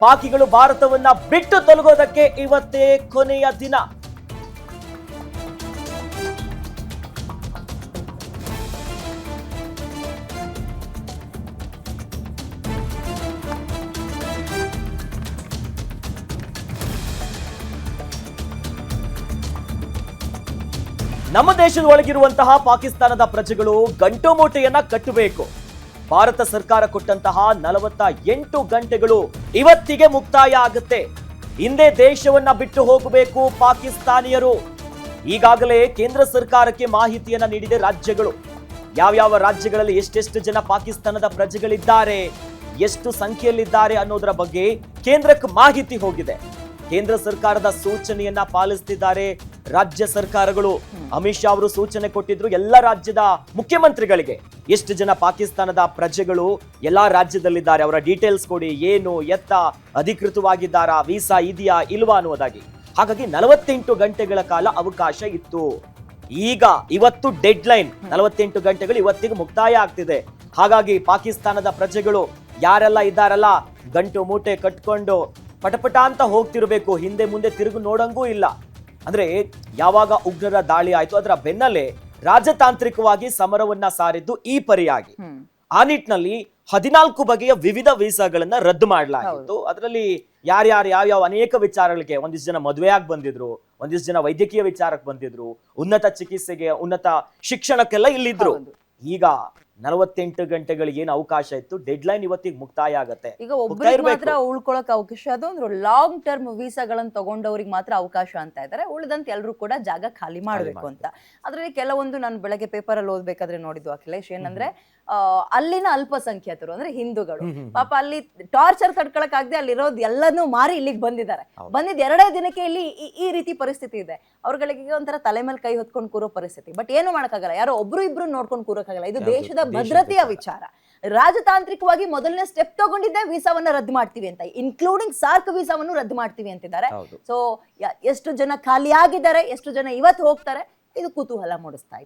ಪಾಕಿಗಳು ಭಾರತವನ್ನ ಬಿಟ್ಟು ತೊಲಗೋದಕ್ಕೆ ಇವತ್ತೇ ಕೊನೆಯ ದಿನ. ನಮ್ಮ ದೇಶದ ಒಳಗಿರುವಂತಹ ಪಾಕಿಸ್ತಾನದ ಪ್ರಜೆಗಳು ಗಂಟು ಮೂಟೆಯನ್ನ ಕಟ್ಟಬೇಕು. ಭಾರತ ಸರ್ಕಾರ ಕೊಟ್ಟಂತಹ 48 ಗಂಟೆಗಳು ಇವತ್ತಿಗೆ ಮುಕ್ತಾಯ ಆಗುತ್ತೆ. ಹಿಂದೆ ದೇಶವನ್ನ ಬಿಟ್ಟು ಹೋಗಬೇಕು ಪಾಕಿಸ್ತಾನಿಯರು. ಈಗಾಗಲೇ ಕೇಂದ್ರ ಸರ್ಕಾರಕ್ಕೆ ಮಾಹಿತಿಯನ್ನ ನೀಡಿದೆ ರಾಜ್ಯಗಳು. ಯಾವ್ಯಾವ ರಾಜ್ಯಗಳಲ್ಲಿ ಎಷ್ಟೆಷ್ಟು ಜನ ಪಾಕಿಸ್ತಾನದ ಪ್ರಜೆಗಳಿದ್ದಾರೆ, ಎಷ್ಟು ಸಂಖ್ಯೆಯಲ್ಲಿದ್ದಾರೆ ಅನ್ನೋದರ ಬಗ್ಗೆ ಕೇಂದ್ರಕ್ಕೆ ಮಾಹಿತಿ ಹೋಗಿದೆ. ಕೇಂದ್ರ ಸರ್ಕಾರದ ಸೂಚನೆಯನ್ನ ಪಾಲಿಸ್ತಿದ್ದಾರೆ ರಾಜ್ಯ ಸರ್ಕಾರಗಳು. ಅಮಿತ್ ಶಾ ಅವರು ಸೂಚನೆ ಕೊಟ್ಟಿದ್ರು ಎಲ್ಲ ರಾಜ್ಯದ ಮುಖ್ಯಮಂತ್ರಿಗಳಿಗೆ. ಎಷ್ಟು ಜನ ಪಾಕಿಸ್ತಾನದ ಪ್ರಜೆಗಳು ಎಲ್ಲಾ ರಾಜ್ಯದಲ್ಲಿದ್ದಾರೆ, ಅವರ ಡೀಟೇಲ್ಸ್ ಕೊಡಿ, ಏನು ಎತ್ತ, ಅಧಿಕೃತವಾಗಿದ್ದಾರಾ, ವೀಸಾ ಇದೆಯಾ ಇಲ್ವಾ ಅನ್ನೋದಾಗಿ. ಹಾಗಾಗಿ 48 ಗಂಟೆಗಳ ಕಾಲ ಅವಕಾಶ ಇತ್ತು. ಈಗ ಇವತ್ತು ಡೆಡ್ ಲೈನ್, 48 ಗಂಟೆಗಳು ಇವತ್ತಿಗೆ ಮುಕ್ತಾಯ ಆಗ್ತಿದೆ. ಹಾಗಾಗಿ ಪಾಕಿಸ್ತಾನದ ಪ್ರಜೆಗಳು ಯಾರೆಲ್ಲ ಇದ್ದಾರಲ್ಲ, ಗಂಟು ಮೂಟೆ ಕಟ್ಕೊಂಡು ಪಟಪಟ ಅಂತ ಹೋಗ್ತಿರ್ಬೇಕು. ಹಿಂದೆ ಮುಂದೆ ತಿರುಗು ನೋಡಂಗೂ ಇಲ್ಲ. ಅಂದ್ರೆ ಯಾವಾಗ ಉಗ್ರರ ದಾಳಿ ಆಯ್ತು ಅದರ ಬೆನ್ನಲ್ಲೇ ರಾಜತಾಂತ್ರಿಕವಾಗಿ ಸಮರವನ್ನ ಸಾರಿದ್ದು ಈ ಪರಿಯಾಗಿ. ಆ ನಿಟ್ಟಿನಲ್ಲಿ 14 ಬಗೆಯ ವಿವಿಧ ವೀಸಾಗಳನ್ನ ರದ್ದು ಮಾಡಲಾಗಿತ್ತು. ಅದರಲ್ಲಿ ಯಾವ್ಯಾವ ಅನೇಕ ವಿಚಾರಗಳಿಗೆ, ಒಂದಿಷ್ಟು ಜನ ಮದುವೆಯಾಗಿ ಬಂದಿದ್ರು, ಒಂದಿಷ್ಟು ಜನ ವೈದ್ಯಕೀಯ ವಿಚಾರಕ್ಕೆ ಬಂದಿದ್ರು, ಉನ್ನತ ಚಿಕಿತ್ಸೆಗೆ, ಉನ್ನತ ಶಿಕ್ಷಣಕ್ಕೆಲ್ಲ ಇಲ್ಲಿದ್ರು. ಈಗ 48 ಗಂಟೆಗಳಿಗೆ ಏನು ಅವಕಾಶ ಇತ್ತು, ಡೆಡ್ ಲೈನ್ ಇವತ್ತಿಗೆ ಮುಕ್ತಾಯ ಆಗತ್ತೆ. ಈಗ ಒಬ್ಬರಿಗೆ ಮಾತ್ರ ಉಳ್ಕೊಳಕ್ ಅವಕಾಶ, ಅದು ಅಂದ್ರೆ ಲಾಂಗ್ ಟರ್ಮ್ ವೀಸಾಗಳನ್ನ ತಗೊಂಡವ್ರಿಗೆ ಮಾತ್ರ ಅವಕಾಶ ಅಂತ ಇದ್ದಾರೆ. ಉಳಿದಂತೆ ಎಲ್ಲರೂ ಕೂಡ ಜಾಗ ಖಾಲಿ ಮಾಡ್ಬೇಕು ಅಂತ. ಅದ್ರಲ್ಲಿ ಕೆಲವೊಂದು ನಾನು ಬೆಳಗ್ಗೆ ಪೇಪರ್ ಅಲ್ಲಿ ಓದ್ಬೇಕಾದ್ರೆ ನೋಡಿದ್ವು ಅಖಿಲೇಶ್, ಏನಂದ್ರೆ ಅಲ್ಲಿನ ಅಲ್ಪಸಂಖ್ಯಾತರು ಅಂದ್ರೆ ಹಿಂದೂಗಳು ಪಾಪ ಅಲ್ಲಿ ಟಾರ್ಚರ್ ತಡ್ಕೊಳಕ್ ಆಗದೆ ಅಲ್ಲಿರೋದು ಎಲ್ಲನೂ ಮಾರಿ ಇಲ್ಲಿಗೆ ಬಂದಿದ್ದಾರೆ. ಬಂದಿದ್ 2 ದಿನಕ್ಕೆ ಇಲ್ಲಿ ಈ ರೀತಿ ಪರಿಸ್ಥಿತಿ ಇದೆ. ಅವ್ರಗಳಿಗೆ ಒಂಥರ ತಲೆ ಮೇಲೆ ಕೈ ಹೊತ್ಕೊಂಡು ಕೂರೋ ಪರಿಸ್ಥಿತಿ. ಬಟ್ ಏನು ಮಾಡಕ್ಕಾಗಲ್ಲ, ಯಾರೋ ಒಬ್ರು ಇಬ್ರು ನೋಡ್ಕೊಂಡು ಕೂರಕ್ಕಾಗಲ್ಲ. ಇದು ದೇಶದ ಭದ್ರತೆಯ ವಿಚಾರ. ರಾಜತಾಂತ್ರಿಕವಾಗಿ ಮೊದಲನೇ ಸ್ಟೆಪ್ ತಗೊಂಡಿದ್ದೆ ವೀಸಾವನ್ನ ರದ್ದು ಮಾಡ್ತೀವಿ ಅಂತ, ಇನ್ಕ್ಲೂಡಿಂಗ್ ಸಾರ್ಕ್ ವೀಸಾವನ್ನು ರದ್ದು ಮಾಡ್ತೀವಿ ಅಂತಿದ್ದಾರೆ. ಸೊ ಎಷ್ಟು ಜನ ಖಾಲಿ ಆಗಿದ್ದಾರೆ, ಎಷ್ಟು ಜನ ಇವತ್ತು ಹೋಗ್ತಾರೆ, ಇದು ಕುತೂಹಲ ಮೂಡಿಸ್ತಾ ಇದೆ.